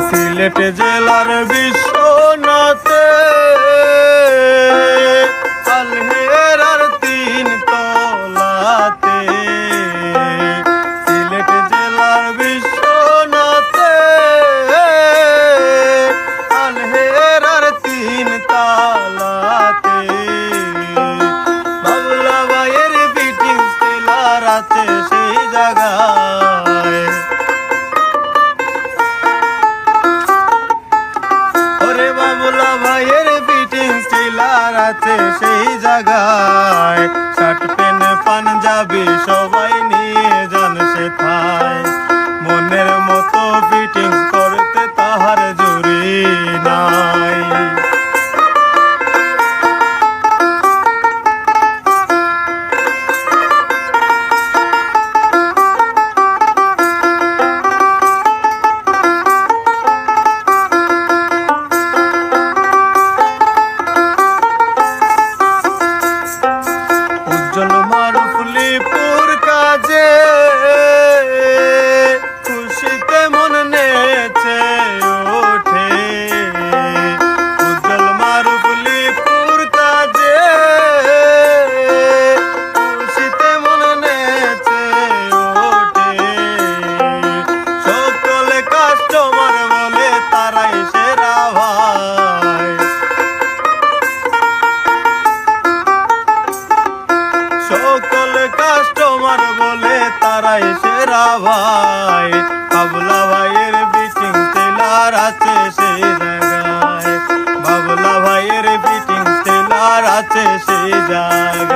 সিলেট জেলার বিশ্বনাথে আলহেরার 3 তলাতে, সিলেট জেলার বিশ্বনাথে আলহেরার 3 তলাতে বাবলা ভাইয়ের বিটিং সেলার আছে সেই জায়গায়। বাবলা ভাইয়ের বিটিং সেলার আছে সেই জায়গায়। শার্ট প্যান্ট পাঞ্জাবি সবাই নিয়ে যান সেথায়, মনের মতো ফিটিং করতে তাহার জুড়ি নাই। মারুফলিপুর কাজে খুশিতে মন নেচে ওঠে, উজ্জ্বল মারুফলিপুর কাজে খুশিতে মন নেচে ওঠে। সকল কাস্টমার বলে তারাই সেরা ভাই, সকল কাস্টমার বলে তারাই সেরা ভাই। বাবলা ভাইয়ের বিটিং সেলার আছে সেই জায়গায়, বাবলা ভাইয়ের বিটিং সেলার আছে সেই জায়গায়।